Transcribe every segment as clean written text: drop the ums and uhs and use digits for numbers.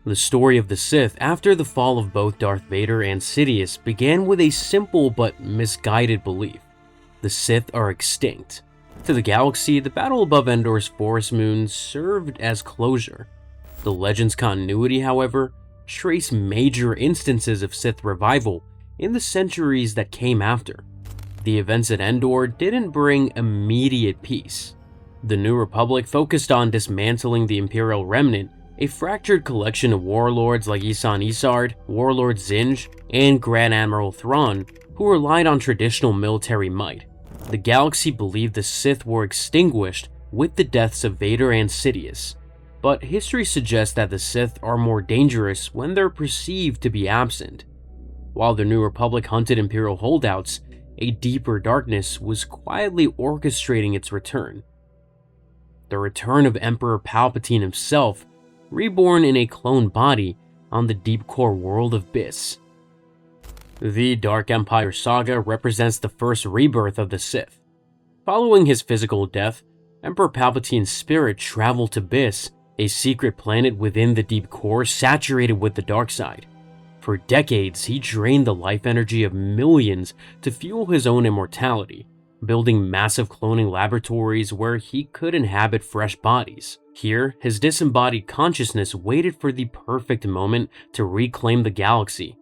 The story of the Sith after the fall of both Darth Vader and Sidious began with a simple but misguided belief: the Sith are extinct. To the galaxy, the battle above Endor's forest moon served as closure. The legend's continuity, however, traced major instances of Sith revival in the centuries that came after. The events at Endor didn't bring immediate peace. The New Republic focused on dismantling the Imperial Remnant, a fractured collection of warlords like Isan Isard, Warlord Zinj, and Grand Admiral Thrawn, who relied on traditional military might. The galaxy believed the Sith were extinguished with the deaths of Vader and Sidious, but history suggests that the Sith are more dangerous when they're perceived to be absent. While the New Republic hunted Imperial holdouts, a deeper darkness was quietly orchestrating its return. The return of Emperor Palpatine himself, reborn in a clone body on the deep core world of Biss. The Dark Empire saga represents the first rebirth of the Sith. Following his physical death, Emperor Palpatine's spirit traveled to Biss, a secret planet within the deep core saturated with the dark side. For decades, he drained the life energy of millions to fuel his own immortality, building massive cloning laboratories where he could inhabit fresh bodies. Here, his disembodied consciousness waited for the perfect moment to reclaim the galaxy.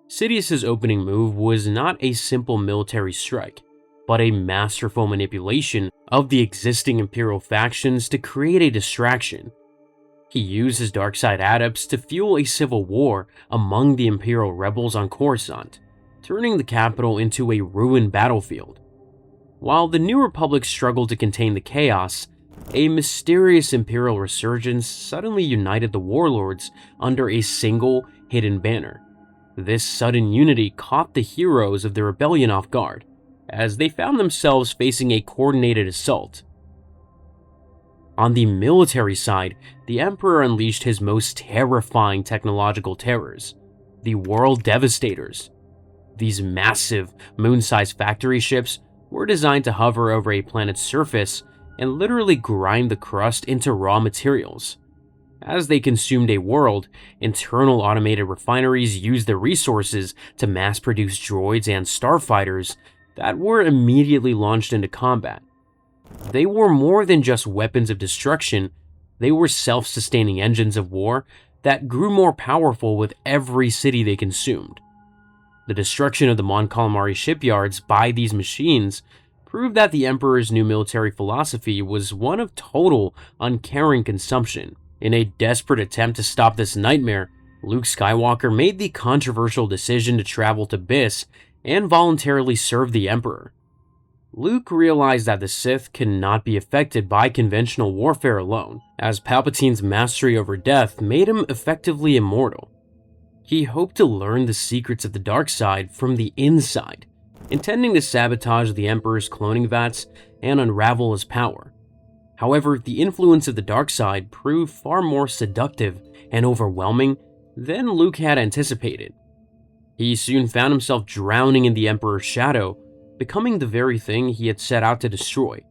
Sidious's opening move was not a simple military strike, but a masterful manipulation of the existing Imperial factions to create a distraction. He used his darkside adepts to fuel a civil war among the Imperial rebels on Coruscant, turning the capital into a ruined battlefield. While the New Republic struggled to contain the chaos, a mysterious Imperial resurgence suddenly united the warlords under a single hidden banner. This sudden unity caught the heroes of the rebellion off guard, as they found themselves facing a coordinated assault. On the military side, the Emperor unleashed his most terrifying technological terrors, the World Devastators. These massive, moon-sized factory ships were designed to hover over a planet's surface and literally grind the crust into raw materials. As they consumed a world, internal automated refineries used the resources to mass-produce droids and starfighters that were immediately launched into combat. They were more than just weapons of destruction, they were self-sustaining engines of war that grew more powerful with every city they consumed. The destruction of the Mon Calamari shipyards by these machines proved that the Emperor's new military philosophy was one of total, uncaring consumption. In a desperate attempt to stop this nightmare, Luke Skywalker made the controversial decision to travel to Biss and voluntarily serve the Emperor. Luke realized that the Sith cannot be affected by conventional warfare alone, as Palpatine's mastery over death made him effectively immortal. He hoped to learn the secrets of the dark side from the inside, intending to sabotage the Emperor's cloning vats and unravel his power. However, the influence of the dark side proved far more seductive and overwhelming than Luke had anticipated. He soon found himself drowning in the Emperor's shadow, becoming the very thing he had set out to destroy,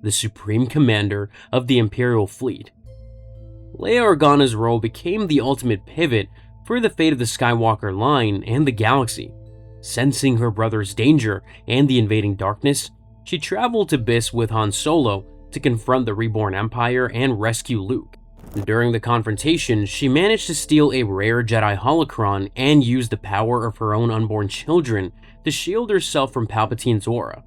the supreme commander of the Imperial fleet. Leia Organa's role became the ultimate pivot for the fate of the Skywalker line and the galaxy. Sensing her brother's danger and the invading darkness, she traveled to Biss with Han Solo to confront the reborn Empire and rescue Luke. During the confrontation, she managed to steal a rare Jedi holocron and use the power of her own unborn children to shield herself from Palpatine's aura.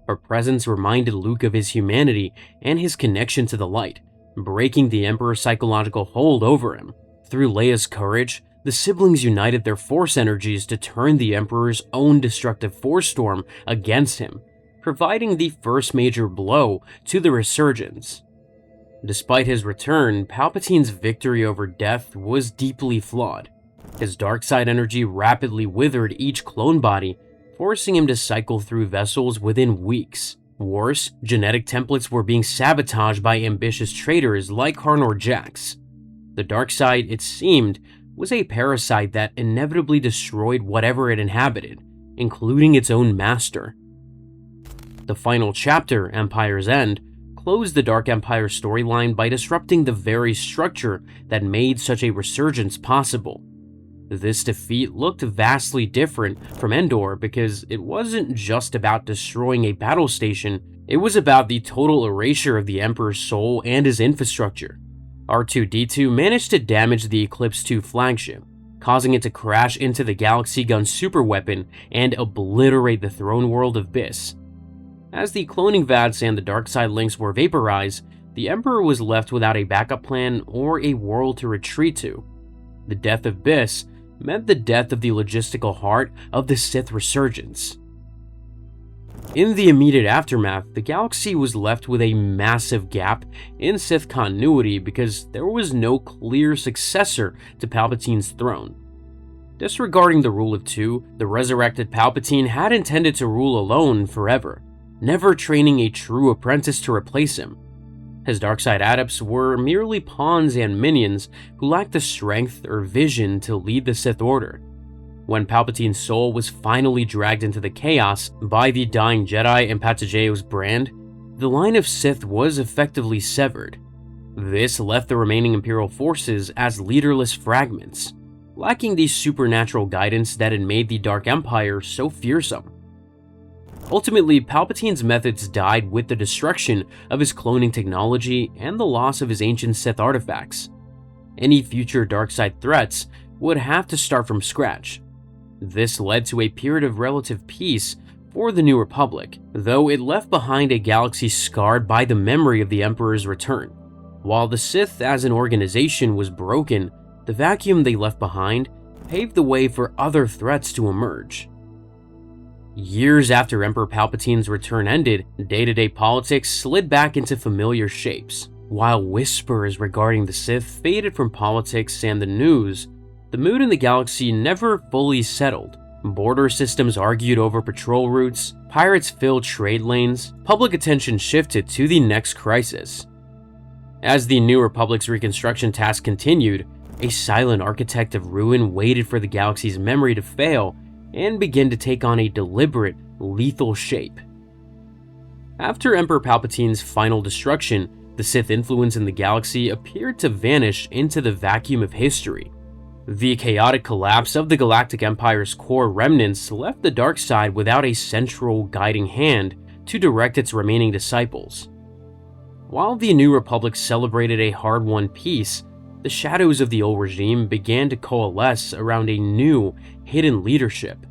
Her presence reminded Luke of his humanity and his connection to the light, breaking the Emperor's psychological hold over him. Through Leia's courage, the siblings united their force energies to turn the Emperor's own destructive force storm against him, providing the first major blow to the resurgence. Despite his return, Palpatine's victory over death was deeply flawed. His dark side energy rapidly withered each clone body, forcing him to cycle through vessels within weeks. Worse, genetic templates were being sabotaged by ambitious traitors like Harnor Jax. The dark side, it seemed, was a parasite that inevitably destroyed whatever it inhabited, including its own master. The final chapter, Empire's End, closed the Dark Empire storyline by disrupting the very structure that made such a resurgence possible. This defeat looked vastly different from Endor because it wasn't just about destroying a battle station, it was about the total erasure of the Emperor's soul and his infrastructure. R2-D2 managed to damage the Eclipse II flagship, causing it to crash into the Galaxy Gun superweapon and obliterate the throne world of Biss. As the cloning VADs and the dark side links were vaporized, the Emperor was left without a backup plan or a world to retreat to. The death of Biss meant the death of the logistical heart of the Sith resurgence. In the immediate aftermath, the galaxy was left with a massive gap in Sith continuity because there was no clear successor to Palpatine's throne. Disregarding the rule of two, the resurrected Palpatine had intended to rule alone forever, never training a true apprentice to replace him. His darkside adepts were merely pawns and minions who lacked the strength or vision to lead the Sith Order. When Palpatine's soul was finally dragged into the chaos by the dying Jedi and Patageo's brand, the line of Sith was effectively severed. This left the remaining Imperial forces as leaderless fragments, lacking the supernatural guidance that had made the Dark Empire so fearsome. Ultimately, Palpatine's methods died with the destruction of his cloning technology and the loss of his ancient Sith artifacts. Any future darkside threats would have to start from scratch. This led to a period of relative peace for the New Republic, though it left behind a galaxy scarred by the memory of the Emperor's return. While the Sith as an organization was broken, the vacuum they left behind paved the way for other threats to emerge. Years after Emperor Palpatine's return ended, day-to-day politics slid back into familiar shapes. While whispers regarding the Sith faded from politics and the news, the mood in the galaxy never fully settled. Border systems argued over patrol routes, pirates filled trade lanes, public attention shifted to the next crisis. As the New Republic's reconstruction task continued, a silent architect of ruin waited for the galaxy's memory to fail and begin to take on a deliberate, lethal shape. After Emperor Palpatine's final destruction, the Sith influence in the galaxy appeared to vanish into the vacuum of history. The chaotic collapse of the Galactic Empire's core remnants left the dark side without a central guiding hand to direct its remaining disciples. While the New Republic celebrated a hard-won peace, the shadows of the old regime began to coalesce around a new, hidden leadership.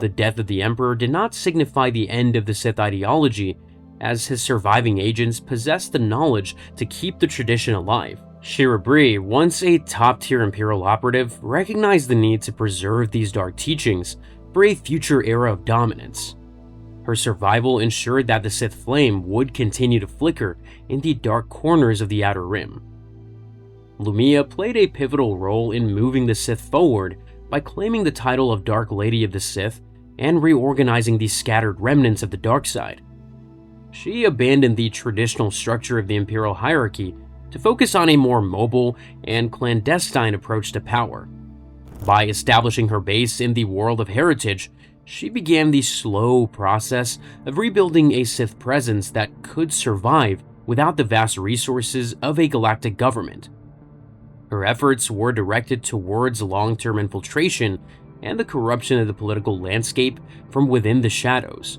The death of the Emperor did not signify the end of the Sith ideology, as his surviving agents possessed the knowledge to keep the tradition alive. Shira Bree, once a top-tier Imperial operative, recognized the need to preserve these dark teachings for a future era of dominance. Her survival ensured that the Sith flame would continue to flicker in the dark corners of the Outer Rim. Lumiya played a pivotal role in moving the Sith forward by claiming the title of Dark Lady of the Sith and reorganizing the scattered remnants of the dark side. She abandoned the traditional structure of the Imperial hierarchy to focus on a more mobile and clandestine approach to power. By establishing her base in the world of heritage, she began the slow process of rebuilding a Sith presence that could survive without the vast resources of a galactic government. Her efforts were directed towards long-term infiltration and the corruption of the political landscape from within the shadows.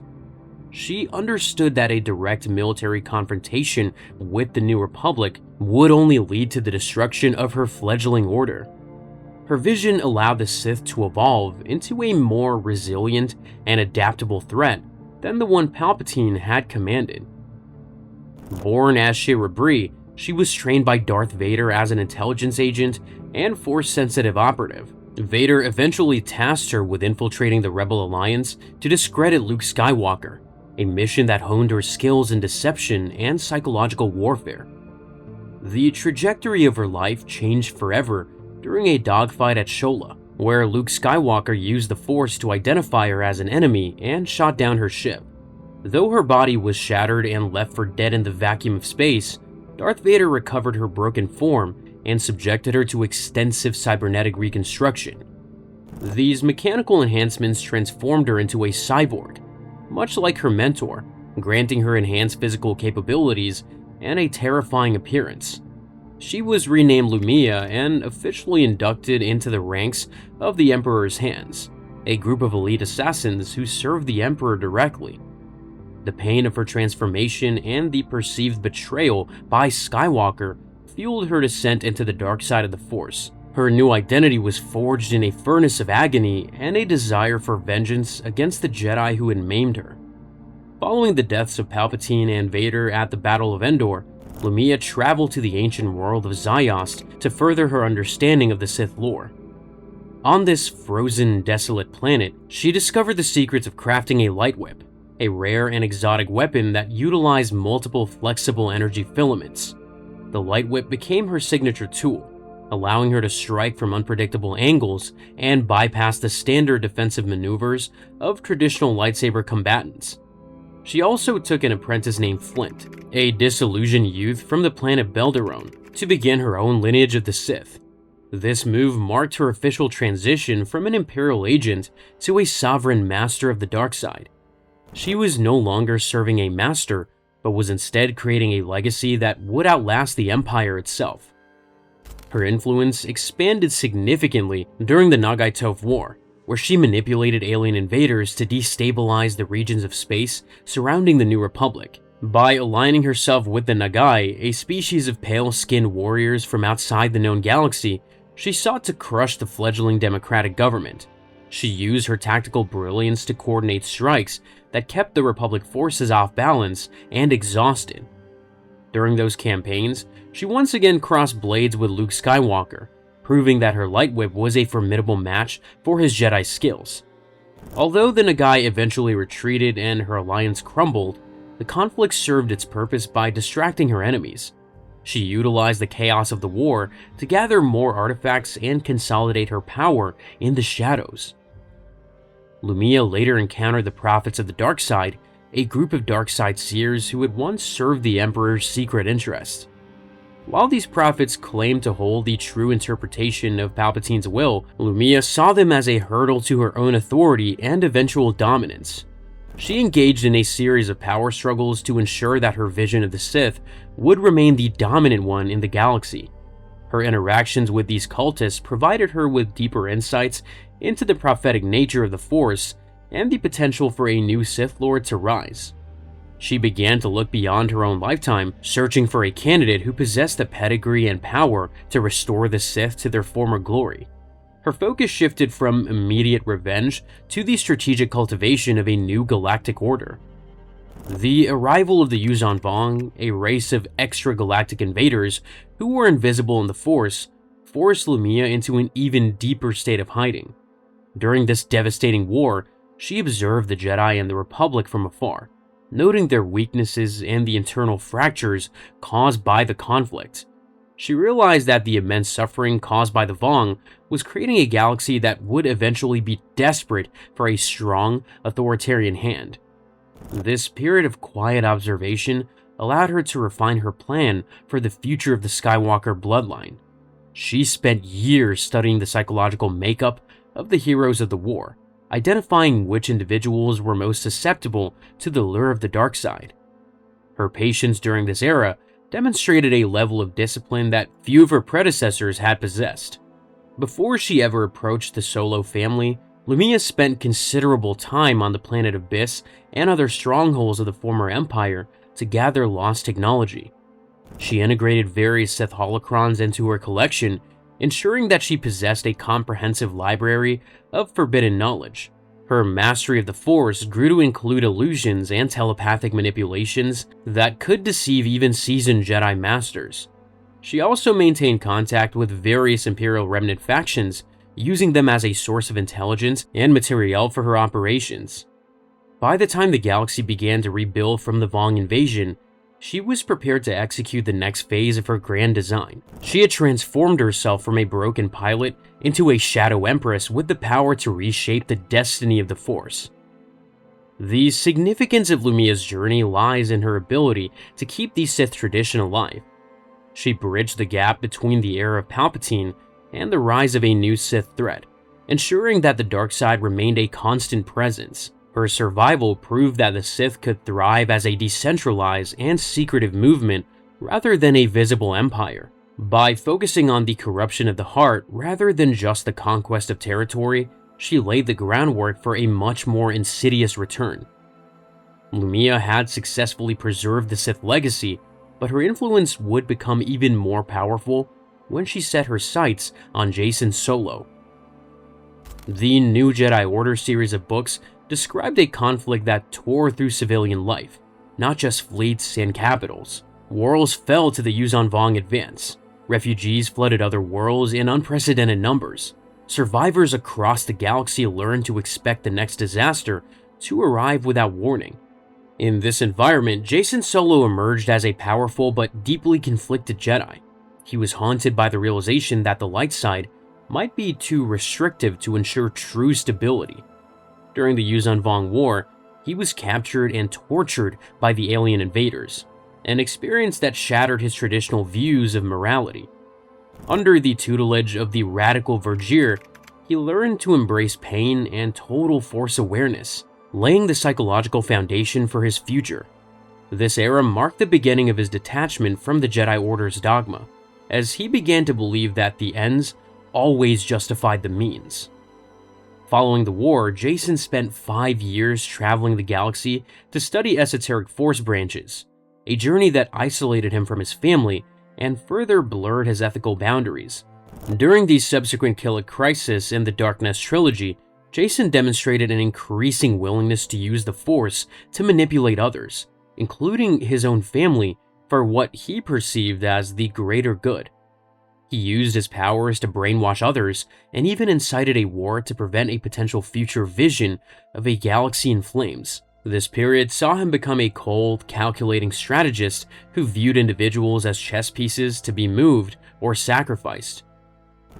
She understood that a direct military confrontation with the New Republic would only lead to the destruction of her fledgling order. Her vision allowed the Sith to evolve into a more resilient and adaptable threat than the one Palpatine had commanded. Born as Shira Bree, she was trained by Darth Vader as an intelligence agent and Force-sensitive operative. Vader eventually tasked her with infiltrating the Rebel Alliance to discredit Luke Skywalker, a mission that honed her skills in deception and psychological warfare. The trajectory of her life changed forever during a dogfight at Shola, where Luke Skywalker used the Force to identify her as an enemy and shot down her ship. Though her body was shattered and left for dead in the vacuum of space, Darth Vader recovered her broken form and subjected her to extensive cybernetic reconstruction. These mechanical enhancements transformed her into a cyborg, much like her mentor, granting her enhanced physical capabilities and a terrifying appearance. She was renamed Lumiya and officially inducted into the ranks of the Emperor's Hands, a group of elite assassins who served the Emperor directly. The pain of her transformation and the perceived betrayal by Skywalker fueled her descent into the dark side of the Force. Her new identity was forged in a furnace of agony and a desire for vengeance against the Jedi who had maimed her. Following the deaths of Palpatine and Vader at the Battle of Endor, Lumiya traveled to the ancient world of Ziost to further her understanding of the Sith lore. On this frozen, desolate planet, she discovered the secrets of crafting a light whip, a rare and exotic weapon that utilized multiple flexible energy filaments. The light whip became her signature tool, allowing her to strike from unpredictable angles and bypass the standard defensive maneuvers of traditional lightsaber combatants. She also took an apprentice named Flint, a disillusioned youth from the planet Belderone, to begin her own lineage of the Sith. This move marked her official transition from an Imperial agent to a sovereign master of the dark side. She was no longer serving a master, but was instead creating a legacy that would outlast the Empire itself. Her influence expanded significantly during the Nagai Toph War, where she manipulated alien invaders to destabilize the regions of space surrounding the New Republic. By aligning herself with the Nagai, a species of pale-skinned warriors from outside the known galaxy, she sought to crush the fledgling democratic government. She used her tactical brilliance to coordinate strikes that kept the Republic forces off balance and exhausted. During those campaigns, she once again crossed blades with Luke Skywalker, proving that her light whip was a formidable match for his Jedi skills. Although the Nagai eventually retreated and her alliance crumbled, the conflict served its purpose by distracting her enemies. She utilized the chaos of the war to gather more artifacts and consolidate her power in the shadows. Lumiya later encountered the Prophets of the Dark Side, a group of dark side seers who had once served the Emperor's secret interests. While these prophets claimed to hold the true interpretation of Palpatine's will, Lumiya saw them as a hurdle to her own authority and eventual dominance. She engaged in a series of power struggles to ensure that her vision of the Sith would remain the dominant one in the galaxy. Her interactions with these cultists provided her with deeper insights into the prophetic nature of the Force and the potential for a new Sith Lord to rise. She began to look beyond her own lifetime, searching for a candidate who possessed the pedigree and power to restore the Sith to their former glory. Her focus shifted from immediate revenge to the strategic cultivation of a new galactic order. The arrival of the Yuuzhan Vong, a race of extragalactic invaders who were invisible in the Force, forced Lumiya into an even deeper state of hiding. During this devastating war, she observed the Jedi and the Republic from afar, noting their weaknesses and the internal fractures caused by the conflict. She realized that the immense suffering caused by the Vong was creating a galaxy that would eventually be desperate for a strong, authoritarian hand. This period of quiet observation allowed her to refine her plan for the future of the Skywalker bloodline. She spent years studying the psychological makeup of the heroes of the war, identifying which individuals were most susceptible to the lure of the dark side. Her patience during this era demonstrated a level of discipline that few of her predecessors had possessed. Before she ever approached the Solo family, Lumiya spent considerable time on the planet Abyss and other strongholds of the former Empire to gather lost technology. She integrated various Sith holocrons into her collection, ensuring that she possessed a comprehensive library of forbidden knowledge. Her mastery of the Force grew to include illusions and telepathic manipulations that could deceive even seasoned Jedi Masters. She also maintained contact with various Imperial Remnant factions, using them as a source of intelligence and materiel for her operations. By the time the galaxy began to rebuild from the Vong invasion, she was prepared to execute the next phase of her grand design. She had transformed herself from a broken pilot into a Shadow Empress with the power to reshape the destiny of the Force. The significance of Lumiya's journey lies in her ability to keep the Sith tradition alive. She bridged the gap between the era of Palpatine and the rise of a new Sith threat, ensuring that the dark side remained a constant presence. Her survival proved that the Sith could thrive as a decentralized and secretive movement rather than a visible empire. By focusing on the corruption of the heart rather than just the conquest of territory, she laid the groundwork for a much more insidious return. Lumiya had successfully preserved the Sith legacy, but her influence would become even more powerful when she set her sights on Jacen Solo. The New Jedi Order series of books described a conflict that tore through civilian life, not just fleets and capitals. Worlds fell to the Yuuzhan Vong advance. Refugees flooded other worlds in unprecedented numbers. Survivors across the galaxy learned to expect the next disaster to arrive without warning. In this environment, Jacen Solo emerged as a powerful but deeply conflicted Jedi. He was haunted by the realization that the light side might be too restrictive to ensure true stability. During the Yuuzhan Vong War, he was captured and tortured by the alien invaders, an experience that shattered his traditional views of morality. Under the tutelage of the radical Vergir, he learned to embrace pain and total force awareness, laying the psychological foundation for his future. This era marked the beginning of his detachment from the Jedi Order's dogma, as he began to believe that the ends always justified the means. Following the war, Jacen spent 5 years traveling the galaxy to study esoteric force branches, a journey that isolated him from his family and further blurred his ethical boundaries. During the subsequent Killik crisis in the Darkness Trilogy, Jacen demonstrated an increasing willingness to use the Force to manipulate others, including his own family, for what he perceived as the greater good. He used his powers to brainwash others and even incited a war to prevent a potential future vision of a galaxy in flames. This period saw him become a cold, calculating strategist who viewed individuals as chess pieces to be moved or sacrificed.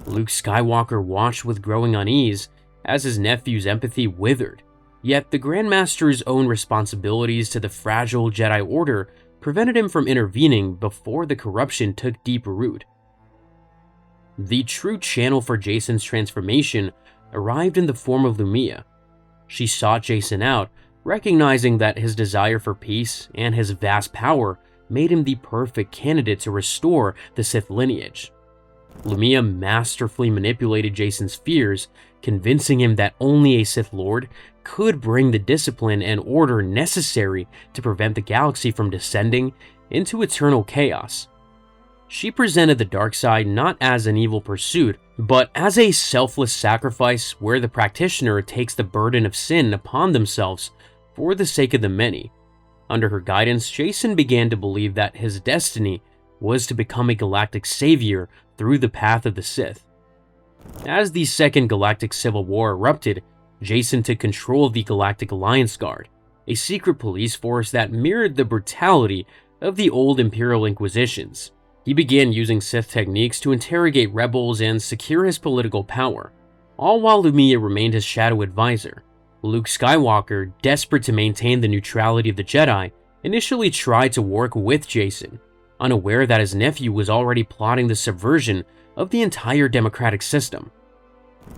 Luke Skywalker watched with growing unease as his nephew's empathy withered, yet the Grandmaster's own responsibilities to the fragile Jedi Order prevented him from intervening before the corruption took deep root. The true channel for Jacen's transformation arrived in the form of Lumiya. She sought Jacen out, recognizing that his desire for peace and his vast power made him the perfect candidate to restore the Sith lineage. Lumiya masterfully manipulated Jacen's fears, convincing him that only a Sith Lord could bring the discipline and order necessary to prevent the galaxy from descending into eternal chaos. She presented the dark side not as an evil pursuit, but as a selfless sacrifice where the practitioner takes the burden of sin upon themselves for the sake of the many. Under her guidance, Jacen began to believe that his destiny was to become a galactic savior through the path of the Sith. As the Second Galactic Civil War erupted, Jacen took control of the Galactic Alliance Guard, a secret police force that mirrored the brutality of the old Imperial Inquisitions. He began using Sith techniques to interrogate rebels and secure his political power, all while Lumiya remained his shadow advisor. Luke Skywalker, desperate to maintain the neutrality of the Jedi, initially tried to work with Jacen, unaware that his nephew was already plotting the subversion of the entire democratic system.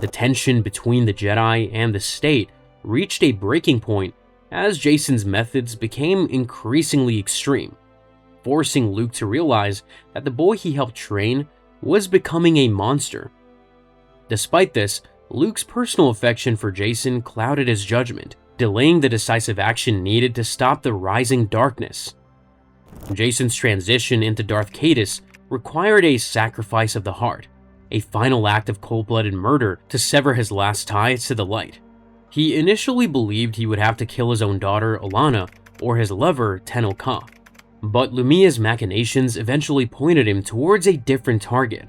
The tension between the Jedi and the state reached a breaking point as Jacen's methods became increasingly extreme, forcing Luke to realize that the boy he helped train was becoming a monster. Despite this, Luke's personal affection for Jacen clouded his judgment, delaying the decisive action needed to stop the rising darkness. Jacen's transition into Darth Caedus required a sacrifice of the heart, a final act of cold-blooded murder to sever his last ties to the light. He initially believed he would have to kill his own daughter, Alana, or his lover, Tenel Ka, but Lumiya's machinations eventually pointed him towards a different target.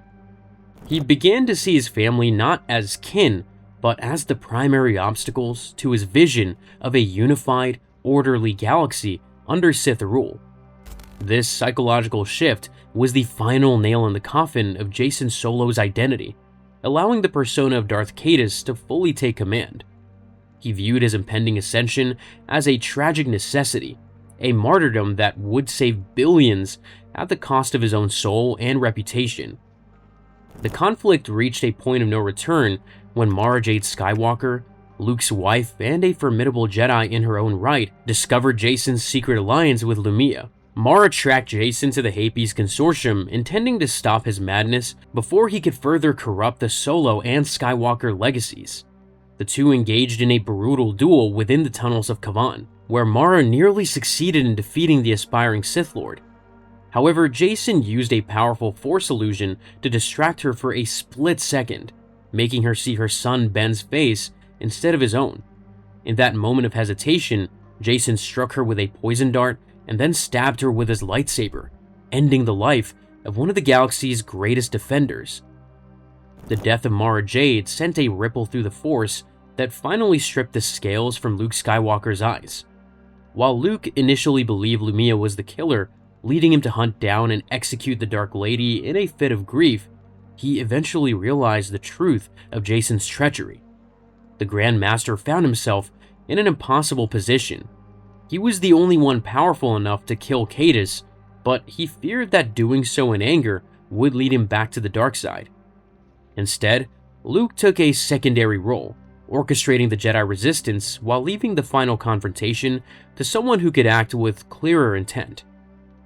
He began to see his family not as kin, but as the primary obstacles to his vision of a unified, orderly galaxy under Sith rule. This psychological shift was the final nail in the coffin of Jacen Solo's identity, allowing the persona of Darth Caedus to fully take command. He viewed his impending ascension as a tragic necessity, a martyrdom that would save billions at the cost of his own soul and reputation. The conflict reached a point of no return when Mara Jade Skywalker, Luke's wife and a formidable Jedi in her own right, discovered Jacen's secret alliance with Lumiya. Mara tracked Jacen to the Hapes Consortium, intending to stop his madness before he could further corrupt the Solo and Skywalker legacies. The two engaged in a brutal duel within the tunnels of Kavan, where Mara nearly succeeded in defeating the aspiring Sith Lord. However, Jacen used a powerful Force illusion to distract her for a split second, making her see her son Ben's face instead of his own. In that moment of hesitation, Jacen struck her with a poison dart and then stabbed her with his lightsaber, ending the life of one of the galaxy's greatest defenders. The death of Mara Jade sent a ripple through the Force that finally stripped the scales from Luke Skywalker's eyes. While Luke initially believed Lumiya was the killer, leading him to hunt down and execute the Dark Lady in a fit of grief, he eventually realized the truth of Jacen's treachery. The Grand Master found himself in an impossible position. He was the only one powerful enough to kill Caedus, but he feared that doing so in anger would lead him back to the dark side. Instead, Luke took a secondary role, orchestrating the Jedi Resistance while leaving the final confrontation to someone who could act with clearer intent.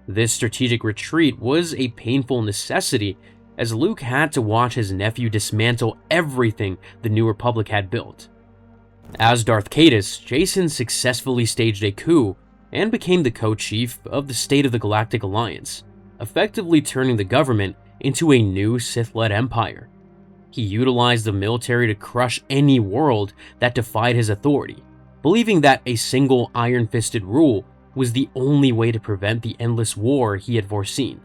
This strategic retreat was a painful necessity, as Luke had to watch his nephew dismantle everything the New Republic had built. As Darth Caedus, Jacen successfully staged a coup and became the co-chief of the State of the Galactic Alliance, effectively turning the government into a new Sith-led empire. He utilized the military to crush any world that defied his authority, believing that a single iron-fisted rule was the only way to prevent the endless war he had foreseen.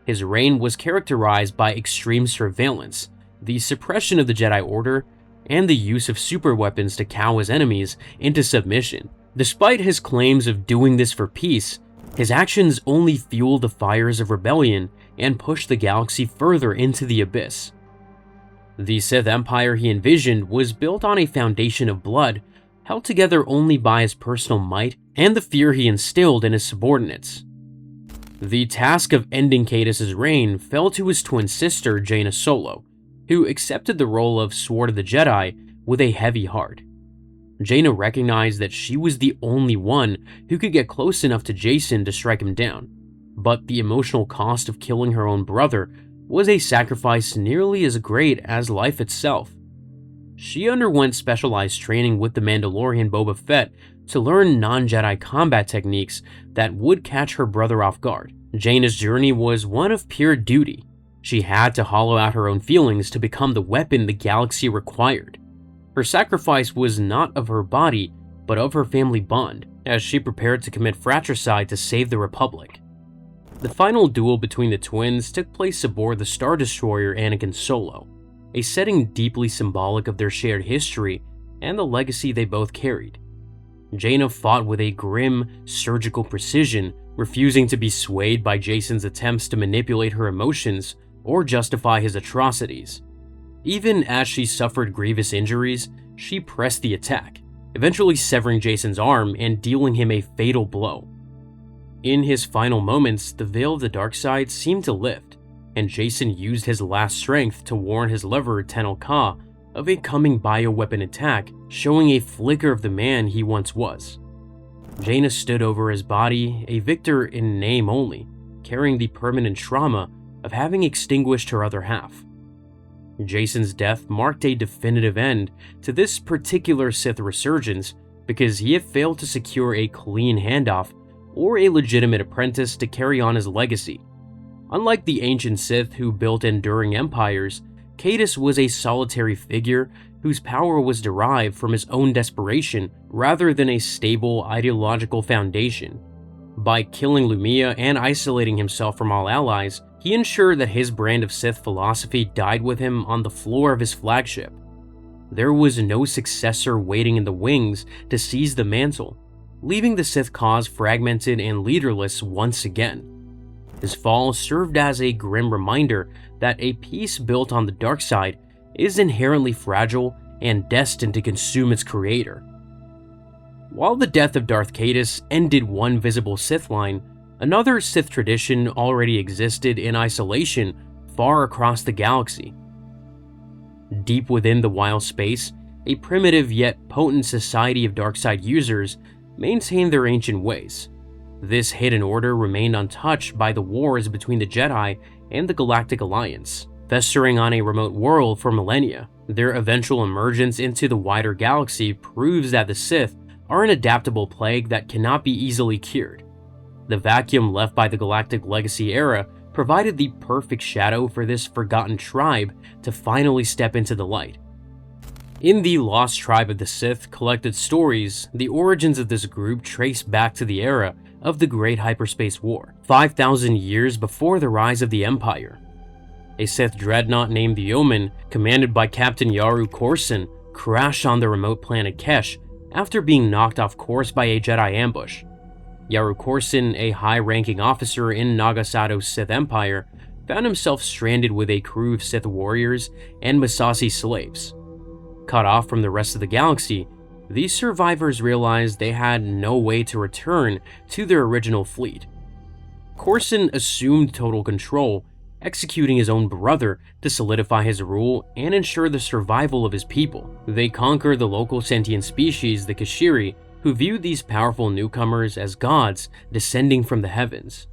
His reign was characterized by extreme surveillance, the suppression of the Jedi Order, and the use of superweapons to cow his enemies into submission. Despite his claims of doing this for peace, his actions only fueled the fires of rebellion and pushed the galaxy further into the abyss. The Sith Empire he envisioned was built on a foundation of blood, held together only by his personal might and the fear he instilled in his subordinates. The task of ending Caedus' reign fell to his twin sister, Jaina Solo, who accepted the role of Sword of the Jedi with a heavy heart. Jaina recognized that she was the only one who could get close enough to Jacen to strike him down, but the emotional cost of killing her own brother was a sacrifice nearly as great as life itself. She underwent specialized training with the Mandalorian Boba Fett to learn non-Jedi combat techniques that would catch her brother off guard. Jaina's journey was one of pure duty. She had to hollow out her own feelings to become the weapon the galaxy required. Her sacrifice was not of her body, but of her family bond, as she prepared to commit fratricide to save the Republic. The final duel between the twins took place aboard the Star Destroyer Anakin Solo, a setting deeply symbolic of their shared history and the legacy they both carried. Jaina fought with a grim, surgical precision, refusing to be swayed by Jacen's attempts to manipulate her emotions or justify his atrocities. Even as she suffered grievous injuries, she pressed the attack, eventually severing Jacen's arm and dealing him a fatal blow. In his final moments, the veil of the dark side seemed to lift, and Jacen used his last strength to warn his lover, Tenel Ka, of a coming bioweapon attack, showing a flicker of the man he once was. Jaina stood over his body, a victor in name only, carrying the permanent trauma of having extinguished her other half. Jacen's death marked a definitive end to this particular Sith resurgence because he had failed to secure a clean handoff or a legitimate apprentice to carry on his legacy. Unlike the ancient Sith who built enduring empires, Caedus was a solitary figure whose power was derived from his own desperation rather than a stable ideological foundation. By killing Lumiya and isolating himself from all allies, he ensured that his brand of Sith philosophy died with him on the floor of his flagship. There was no successor waiting in the wings to seize the mantle, leaving the Sith cause fragmented and leaderless once again. His fall served as a grim reminder that a peace built on the dark side is inherently fragile and destined to consume its creator. While the death of Darth Caedus ended one visible Sith line, another Sith tradition already existed in isolation far across the galaxy. Deep within the wild space, a primitive yet potent society of dark side users maintained their ancient ways. This hidden order remained untouched by the wars between the Jedi and the Galactic Alliance, festering on a remote world for millennia. Their eventual emergence into the wider galaxy proves that the Sith are an adaptable plague that cannot be easily cured. The vacuum left by the Galactic Legacy era provided the perfect shadow for this forgotten tribe to finally step into the light. In the Lost Tribe of the Sith collected stories, the origins of this group trace back to the era of the Great Hyperspace War, 5,000 years before the rise of the Empire. A Sith dreadnought named the Omen, commanded by Captain Yaru Corson, crashed on the remote planet Kesh after being knocked off course by a Jedi ambush. Yaru Corson, a high-ranking officer in Nagasato's Sith Empire, found himself stranded with a crew of Sith warriors and Massassi slaves. Cut off from the rest of the galaxy, these survivors realized they had no way to return to their original fleet. Corson assumed total control, executing his own brother to solidify his rule and ensure the survival of his people. They conquered the local sentient species, the Kashiri, who viewed these powerful newcomers as gods descending from the heavens.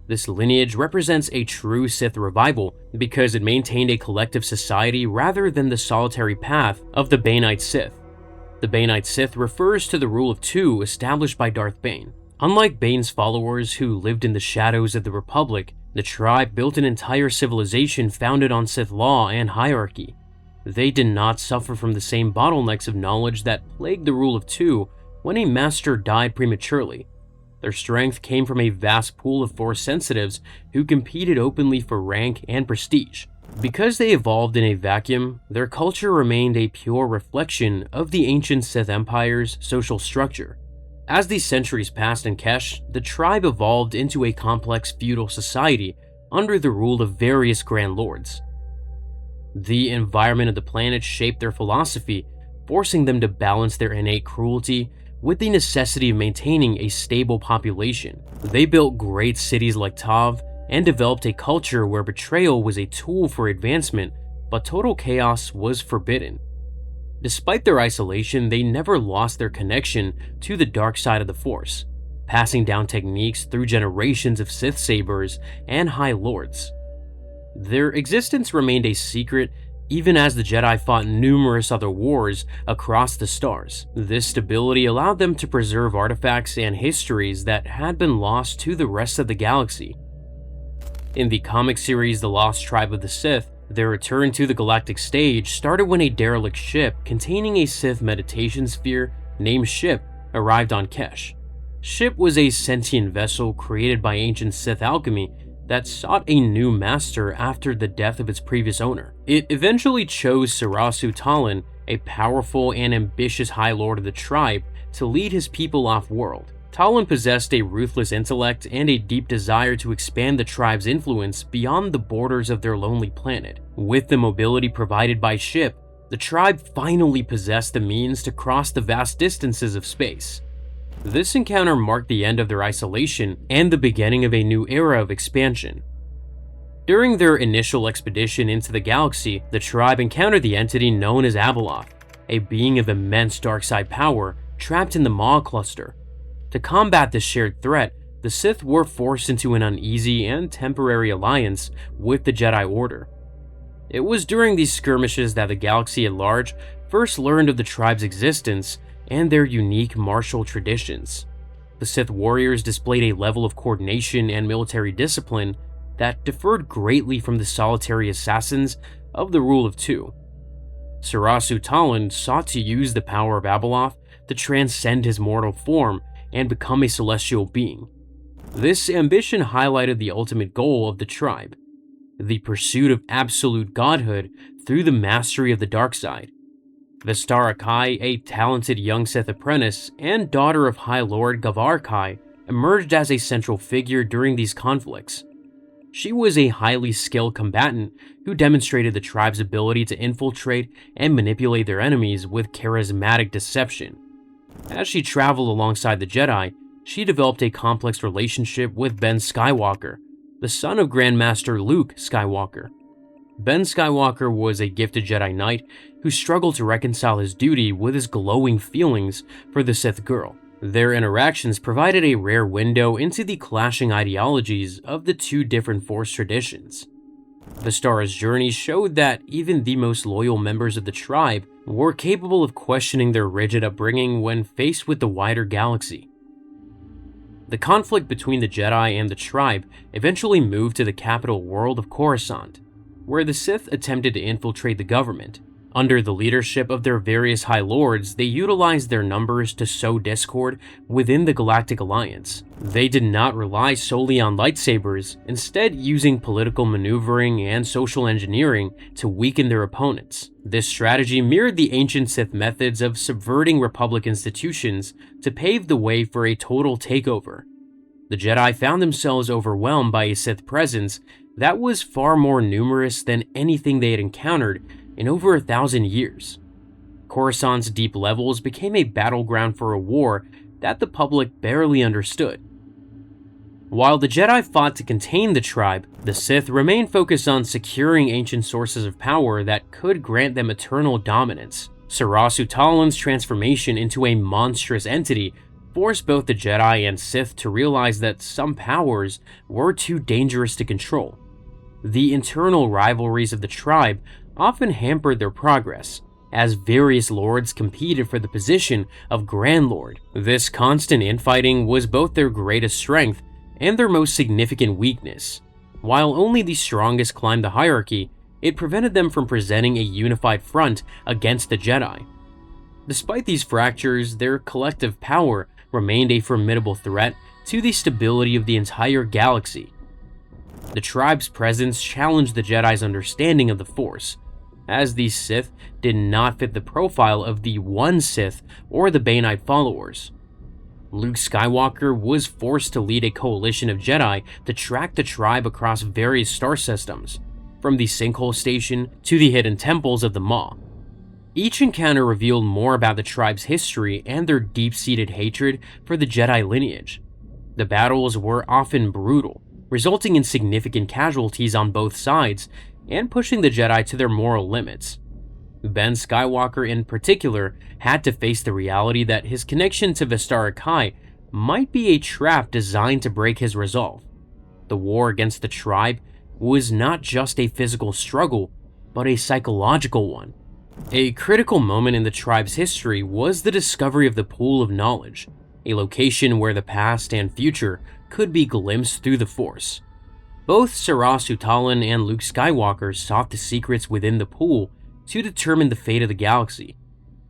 This lineage represents a true Sith revival because it maintained a collective society rather than the solitary path of the Baneite Sith. The Baneite Sith refers to the rule of two established by Darth Bane. Unlike Bane's followers who lived in the shadows of the Republic, the tribe built an entire civilization founded on Sith law and hierarchy. They did not suffer from the same bottlenecks of knowledge that plagued the rule of two when a master died prematurely. Their strength came from a vast pool of Force sensitives who competed openly for rank and prestige. Because they evolved in a vacuum, their culture remained a pure reflection of the ancient Sith Empire's social structure. As the centuries passed in Kesh, the tribe evolved into a complex feudal society under the rule of various Grand Lords. The environment of the planet shaped their philosophy, forcing them to balance their innate cruelty with the necessity of maintaining a stable population. They built great cities like Tav and developed a culture where betrayal was a tool for advancement, but total chaos was forbidden. Despite their isolation, they never lost their connection to the dark side of the Force, passing down techniques through generations of Sith Sabers and High Lords. Their existence remained a secret even as the Jedi fought numerous other wars across the stars. This stability allowed them to preserve artifacts and histories that had been lost to the rest of the galaxy. In the comic series The Lost Tribe of the Sith, their return to the galactic stage started when a derelict ship containing a Sith meditation sphere named Ship arrived on Kesh. Ship was a sentient vessel created by ancient Sith alchemy that sought a new master after the death of its previous owner. It eventually chose Sarasu Talon, a powerful and ambitious High Lord of the tribe, to lead his people off-world. Talon possessed a ruthless intellect and a deep desire to expand the tribe's influence beyond the borders of their lonely planet. With the mobility provided by Ship, the tribe finally possessed the means to cross the vast distances of space. This encounter marked the end of their isolation and the beginning of a new era of expansion. During their initial expedition into the galaxy, the tribe encountered the entity known as Abeloth, a being of immense dark side power trapped in the Maw Cluster. To combat this shared threat, the Sith were forced into an uneasy and temporary alliance with the Jedi Order. It was during these skirmishes that the galaxy at large first learned of the tribe's existence and their unique martial traditions. The Sith warriors displayed a level of coordination and military discipline that differed greatly from the solitary assassins of the Rule of Two. Sarasu Talon sought to use the power of Abeloth to transcend his mortal form and become a celestial being. This ambition highlighted the ultimate goal of the tribe, the pursuit of absolute godhood through the mastery of the dark side. Vestara Kai, a talented young Sith apprentice and daughter of High Lord Gavar Kai, emerged as a central figure during these conflicts. She was a highly skilled combatant who demonstrated the tribe's ability to infiltrate and manipulate their enemies with charismatic deception. As she traveled alongside the Jedi, she developed a complex relationship with Ben Skywalker, the son of Grandmaster Luke Skywalker. Ben Skywalker was a gifted Jedi Knight who struggled to reconcile his duty with his glowing feelings for the Sith girl. Their interactions provided a rare window into the clashing ideologies of the two different Force traditions. The Star's journey showed that even the most loyal members of the tribe were capable of questioning their rigid upbringing when faced with the wider galaxy. The conflict between the Jedi and the tribe eventually moved to the capital world of Coruscant, where the Sith attempted to infiltrate the government. Under the leadership of their various High Lords, they utilized their numbers to sow discord within the Galactic Alliance. They did not rely solely on lightsabers, instead using political maneuvering and social engineering to weaken their opponents. This strategy mirrored the ancient Sith methods of subverting Republic institutions to pave the way for a total takeover. The Jedi found themselves overwhelmed by a Sith presence that was far more numerous than anything they had encountered in over 1,000 years. Coruscant's deep levels became a battleground for a war that the public barely understood. While the Jedi fought to contain the tribe, the Sith remained focused on securing ancient sources of power that could grant them eternal dominance. Sarasu Talon's transformation into a monstrous entity forced both the Jedi and Sith to realize that some powers were too dangerous to control. The internal rivalries of the tribe often hampered their progress, as various lords competed for the position of Grand Lord. This constant infighting was both their greatest strength and their most significant weakness. While only the strongest climbed the hierarchy, it prevented them from presenting a unified front against the Jedi. Despite these fractures, their collective power remained a formidable threat to the stability of the entire galaxy. The tribe's presence challenged the Jedi's understanding of the Force, as the Sith did not fit the profile of the One Sith or the Baneite followers. Luke Skywalker was forced to lead a coalition of Jedi to track the tribe across various star systems, from the Sinkhole Station to the hidden temples of the Maw. Each encounter revealed more about the tribe's history and their deep-seated hatred for the Jedi lineage. The battles were often brutal, resulting in significant casualties on both sides and pushing the Jedi to their moral limits. Ben Skywalker in particular had to face the reality that his connection to Vistara Kai might be a trap designed to break his resolve. The war against the tribe was not just a physical struggle, but a psychological one. A critical moment in the tribe's history was the discovery of the Pool of Knowledge, a location where the past and future could be glimpsed through the Force. Both Sarasu Talon and Luke Skywalker sought the secrets within the pool to determine the fate of the galaxy.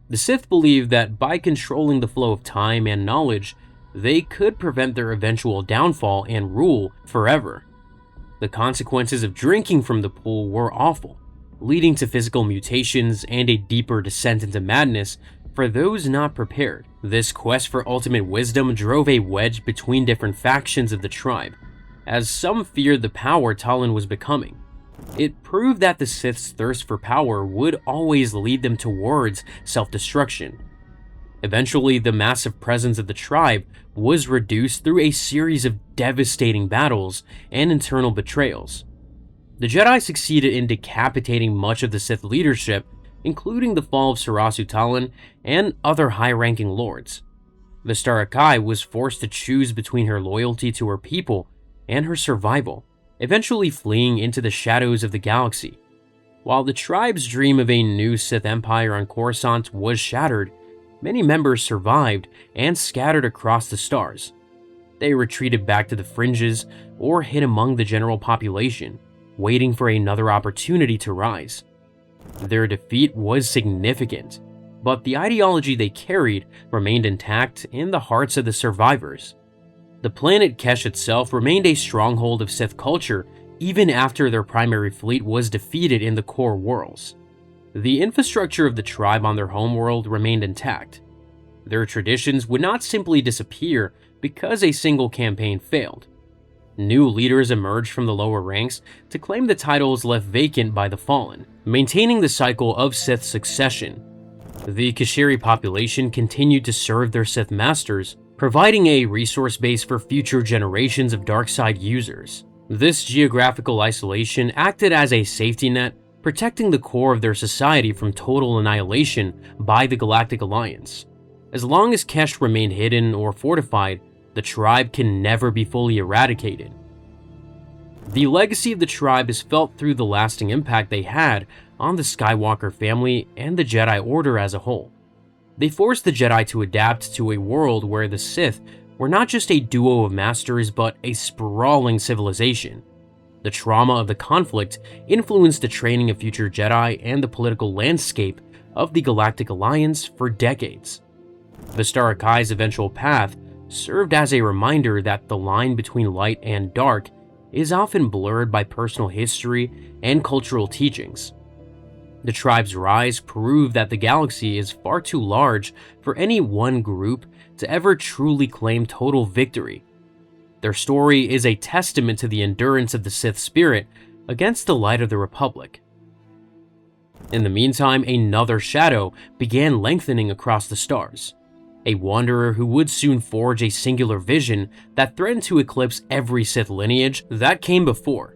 The Sith believed that by controlling the flow of time and knowledge, they could prevent their eventual downfall and rule forever. The consequences of drinking from the pool were awful, leading to physical mutations and a deeper descent into madness for those not prepared. This quest for ultimate wisdom drove a wedge between different factions of the tribe, as some feared the power Talon was becoming. It proved that the Sith's thirst for power would always lead them towards self-destruction. Eventually, the massive presence of the tribe was reduced through a series of devastating battles and internal betrayals. The Jedi succeeded in decapitating much of the Sith leadership, including the fall of Sarasu Talon and other high-ranking lords. Vistara Kai was forced to choose between her loyalty to her people and her survival, eventually fleeing into the shadows of the galaxy. While the tribe's dream of a new Sith Empire on Coruscant was shattered, many members survived and scattered across the stars. They retreated back to the fringes or hid among the general population, waiting for another opportunity to rise. Their defeat was significant, but the ideology they carried remained intact in the hearts of the survivors. The planet Kesh itself remained a stronghold of Sith culture even after their primary fleet was defeated in the core worlds. The infrastructure of the tribe on their homeworld remained intact. Their traditions would not simply disappear because a single campaign failed. New leaders emerged from the lower ranks to claim the titles left vacant by the Fallen, maintaining the cycle of Sith succession. The Kashiri population continued to serve their Sith masters, providing a resource base for future generations of darkside users. This geographical isolation acted as a safety net, protecting the core of their society from total annihilation by the Galactic Alliance. As long as Kesh remained hidden or fortified, the tribe can never be fully eradicated. The legacy of the tribe is felt through the lasting impact they had on the Skywalker family and the Jedi Order as a whole. They forced the Jedi to adapt to a world where the Sith were not just a duo of masters but a sprawling civilization. The trauma of the conflict influenced the training of future Jedi and the political landscape of the Galactic Alliance for decades. Vistara Kai's eventual path served as a reminder that the line between light and dark is often blurred by personal history and cultural teachings. The tribe's rise proved that the galaxy is far too large for any one group to ever truly claim total victory. Their story is a testament to the endurance of the Sith spirit against the light of the Republic. In the meantime, another shadow began lengthening across the stars. A wanderer who would soon forge a singular vision that threatened to eclipse every Sith lineage that came before.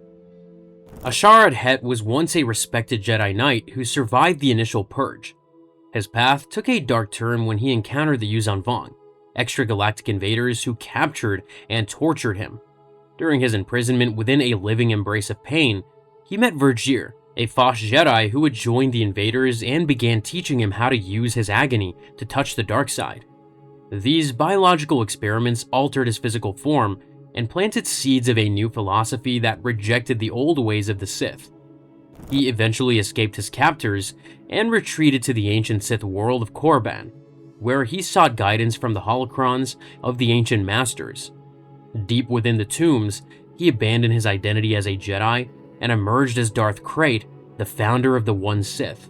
Ashar Het was once a respected Jedi Knight who survived the initial purge. His path took a dark turn when he encountered the Yuuzhan Vong, extragalactic invaders who captured and tortured him. During his imprisonment within a living embrace of pain, he met Vergir, a Fosh Jedi who had joined the invaders and began teaching him how to use his agony to touch the dark side. These biological experiments altered his physical form and planted seeds of a new philosophy that rejected the old ways of the Sith. He eventually escaped his captors and retreated to the ancient Sith world of Korriban, where he sought guidance from the holocrons of the ancient masters. Deep within the tombs, he abandoned his identity as a Jedi and emerged as Darth Krayt, the founder of the One Sith.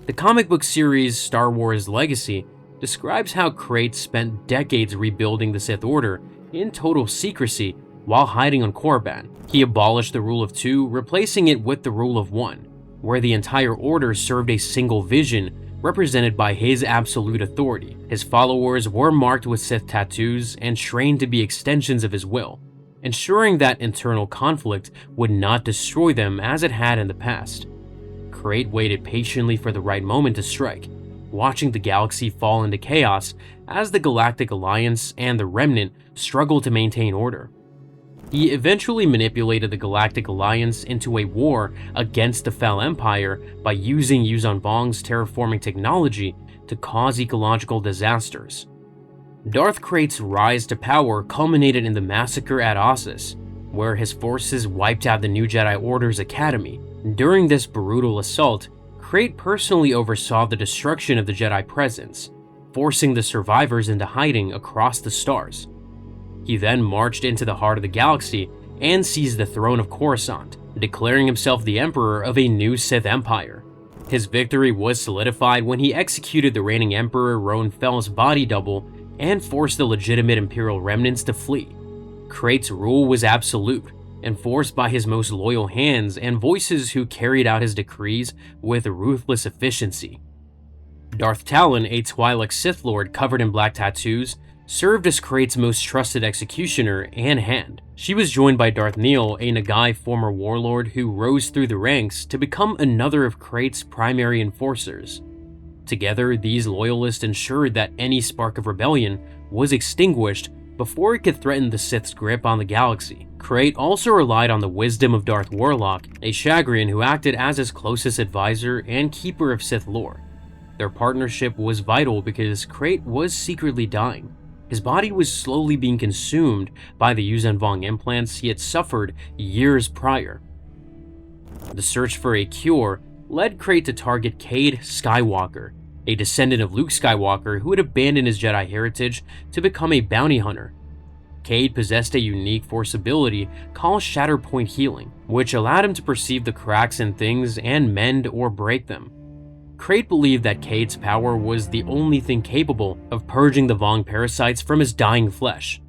The comic book series Star Wars Legacy describes how Krayt spent decades rebuilding the Sith Order in total secrecy while hiding on Korriban. He abolished the rule of two, replacing it with the rule of one, where the entire order served a single vision represented by his absolute authority. His followers were marked with Sith tattoos and trained to be extensions of his will, ensuring that internal conflict would not destroy them as it had in the past. Krayt waited patiently for the right moment to strike, watching the galaxy fall into chaos as the Galactic Alliance and the Remnant struggled to maintain order. He eventually manipulated the Galactic Alliance into a war against the Fel Empire by using Yuuzhan Vong's terraforming technology to cause ecological disasters. Darth Krayt's rise to power culminated in the massacre at Ossus, where his forces wiped out the New Jedi Order's academy. During this brutal assault, Krayt personally oversaw the destruction of the Jedi presence, forcing the survivors into hiding across the stars. He then marched into the heart of the galaxy and seized the throne of Coruscant, declaring himself the Emperor of a new Sith Empire. His victory was solidified when he executed the reigning Emperor Roan Fel's body double and forced the legitimate Imperial remnants to flee. Krayt's rule was absolute, enforced by his most loyal hands and voices who carried out his decrees with ruthless efficiency. Darth Talon, a Twi'lek Sith Lord covered in black tattoos, served as Krayt's most trusted executioner and hand. She was joined by Darth Nihil, a Nagai former warlord who rose through the ranks to become another of Krayt's primary enforcers. Together, these loyalists ensured that any spark of rebellion was extinguished before it could threaten the Sith's grip on the galaxy. Krayt also relied on the wisdom of Darth Warlock, a Chagrian who acted as his closest advisor and keeper of Sith lore. Their partnership was vital because Krayt was secretly dying. His body was slowly being consumed by the Yuuzhan Vong implants he had suffered years prior. The search for a cure led Krayt to target Cade Skywalker, a descendant of Luke Skywalker who had abandoned his Jedi heritage to become a bounty hunter. Cade possessed a unique force ability called Shatterpoint Healing, which allowed him to perceive the cracks in things and mend or break them. Krayt believed that Cade's power was the only thing capable of purging the Vong parasites from his dying flesh.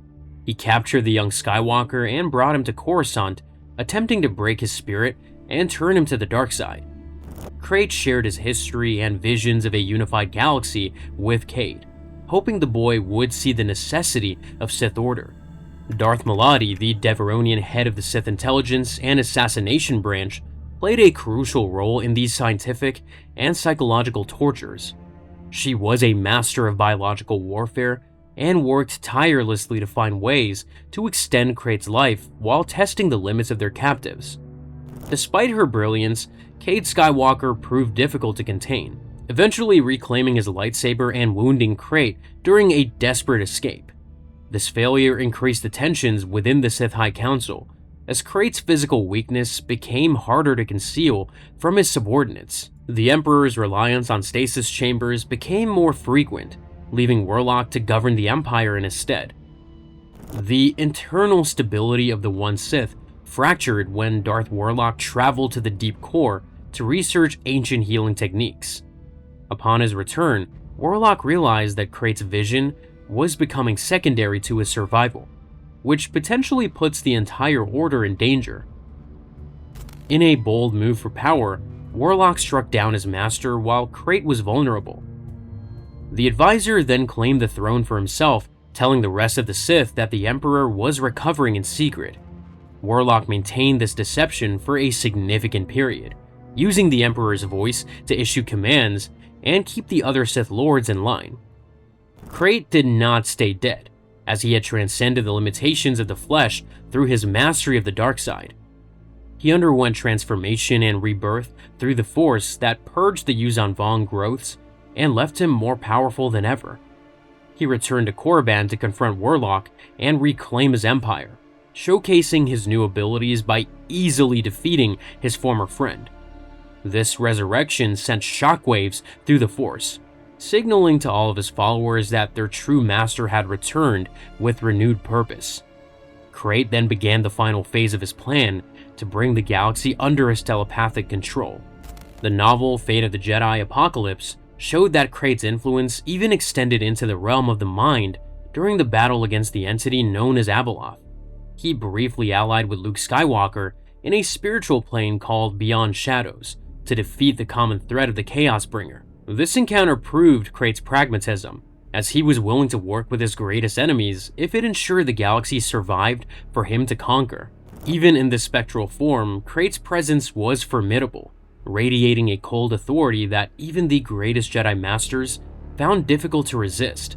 He captured the young Skywalker and brought him to Coruscant, attempting to break his spirit and turn him to the dark side. Krayt shared his history and visions of a unified galaxy with Cade, hoping the boy would see the necessity of Sith Order. Darth Maladi, the Devaronian head of the Sith Intelligence and Assassination Branch, played a crucial role in these scientific and psychological tortures. She was a master of biological warfare and worked tirelessly to find ways to extend Krayt's life while testing the limits of their captives. Despite her brilliance, Cade Skywalker proved difficult to contain, eventually reclaiming his lightsaber and wounding Krayt during a desperate escape. This failure increased the tensions within the Sith High Council, as Krayt's physical weakness became harder to conceal from his subordinates. The Emperor's reliance on stasis chambers became more frequent, leaving Warlock to govern the Empire in his stead. The internal stability of the One Sith fractured when Darth Warlock traveled to the deep core to research ancient healing techniques. Upon his return, Warlock realized that Krayt's vision was becoming secondary to his survival, which potentially puts the entire Order in danger. In a bold move for power, Warlock struck down his master while Krayt was vulnerable. The advisor then claimed the throne for himself, telling the rest of the Sith that the Emperor was recovering in secret. Warlock maintained this deception for a significant period, using the Emperor's voice to issue commands and keep the other Sith Lords in line. Krayt did not stay dead, as he had transcended the limitations of the flesh through his mastery of the dark side. He underwent transformation and rebirth through the Force that purged the Yuuzhan Vong growths and left him more powerful than ever. He returned to Korriban to confront Warlock and reclaim his empire, showcasing his new abilities by easily defeating his former friend. This resurrection sent shockwaves through the Force, signaling to all of his followers that their true master had returned with renewed purpose. Krayt then began the final phase of his plan to bring the galaxy under his telepathic control. The novel Fate of the Jedi Apocalypse showed that Krayt's influence even extended into the realm of the mind during the battle against the entity known as Abeloth. He briefly allied with Luke Skywalker in a spiritual plane called Beyond Shadows to defeat the common threat of the Chaos Bringer. This encounter proved Krayt's pragmatism, as he was willing to work with his greatest enemies if it ensured the galaxy survived for him to conquer. Even in this spectral form, Krayt's presence was formidable, radiating a cold authority that even the greatest Jedi Masters found difficult to resist.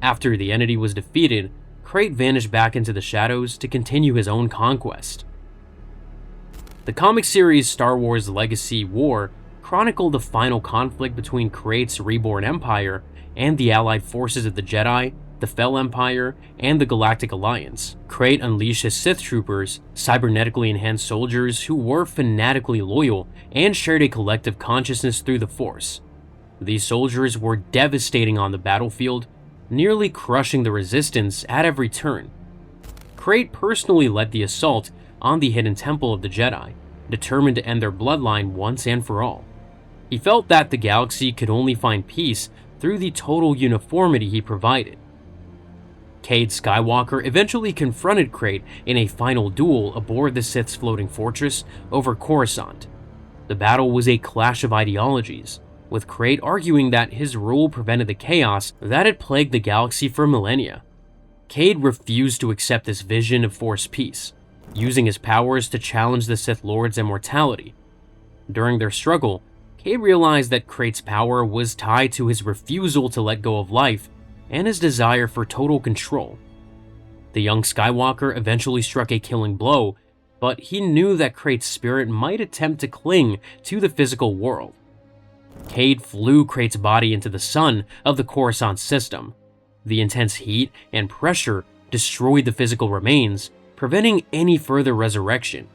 After the entity was defeated, Krayt vanished back into the shadows to continue his own conquest. The comic series Star Wars Legacy War chronicled the final conflict between Krayt's reborn empire and the allied forces of the Jedi, the Fel Empire, and the Galactic Alliance. Krayt unleashed his Sith troopers, cybernetically enhanced soldiers who were fanatically loyal and shared a collective consciousness through the Force. These soldiers were devastating on the battlefield, nearly crushing the Resistance at every turn. Krayt personally led the assault on the hidden temple of the Jedi, determined to end their bloodline once and for all. He felt that the galaxy could only find peace through the total uniformity he provided. Cade Skywalker eventually confronted Krayt in a final duel aboard the Sith's floating fortress over Coruscant. The battle was a clash of ideologies, with Krayt arguing that his rule prevented the chaos that had plagued the galaxy for millennia. Cade refused to accept this vision of Force peace, using his powers to challenge the Sith Lord's immortality. During their struggle, Cade realized that Krayt's power was tied to his refusal to let go of life and his desire for total control. The young Skywalker eventually struck a killing blow, but he knew that Krayt's spirit might attempt to cling to the physical world. Cade flew Krayt's body into the sun of the Coruscant system. The intense heat and pressure destroyed the physical remains, preventing any further resurrection.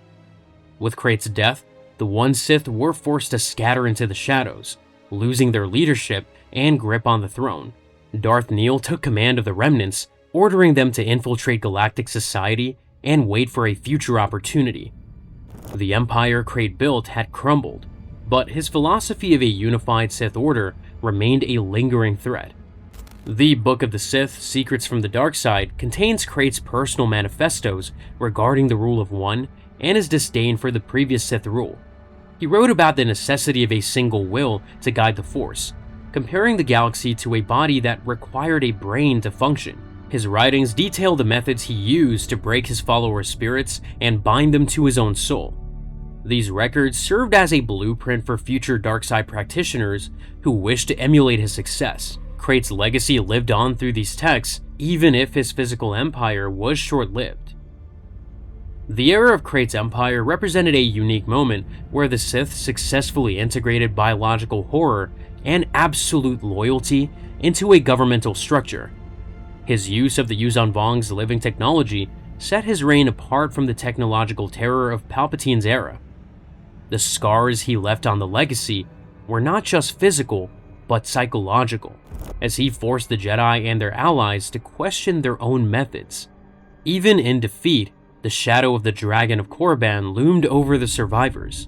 With Krayt's death, the One Sith were forced to scatter into the shadows, losing their leadership and grip on the throne. Darth Nihil took command of the remnants, ordering them to infiltrate galactic society and wait for a future opportunity. The empire Krayt built had crumbled, but his philosophy of a unified Sith Order remained a lingering threat. The Book of the Sith, Secrets from the Dark Side, contains Krayt's personal manifestos regarding the rule of one and his disdain for the previous Sith rule. He wrote about the necessity of a single will to guide the Force, comparing the galaxy to a body that required a brain to function. His writings detail the methods he used to break his followers' spirits and bind them to his own soul. These records served as a blueprint for future darkside practitioners who wished to emulate his success. Krayt's legacy lived on through these texts, even if his physical empire was short-lived. The era of Krayt's empire represented a unique moment where the Sith successfully integrated biological horror and absolute loyalty into a governmental structure. His use of the Yuuzhan Vong's living technology set his reign apart from the technological terror of Palpatine's era. The scars he left on the legacy were not just physical, but psychological, as he forced the Jedi and their allies to question their own methods. Even in defeat, the shadow of the Dragon of Korriban loomed over the survivors.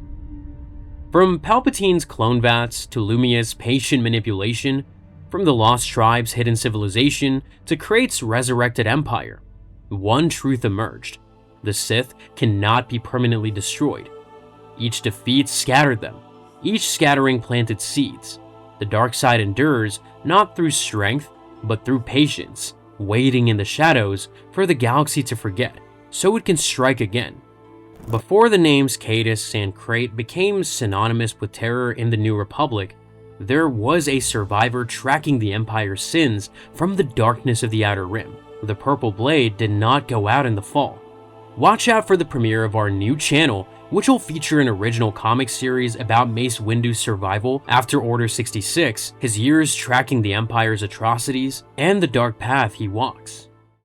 From Palpatine's clone vats to Lumiya's patient manipulation, from the Lost Tribe's hidden civilization to Krayt's resurrected empire, one truth emerged: the Sith cannot be permanently destroyed. Each defeat scattered them. Each scattering planted seeds. The dark side endures not through strength, but through patience, waiting in the shadows for the galaxy to forget, so it can strike again. Before the names Caedus and Krayt became synonymous with terror in the New Republic, there was a survivor tracking the Empire's sins from the darkness of the Outer Rim. The Purple Blade did not go out in the fall. Watch out for the premiere of our new channel, which will feature an original comic series about Mace Windu's survival after Order 66, his years tracking the Empire's atrocities, and the dark path he walks.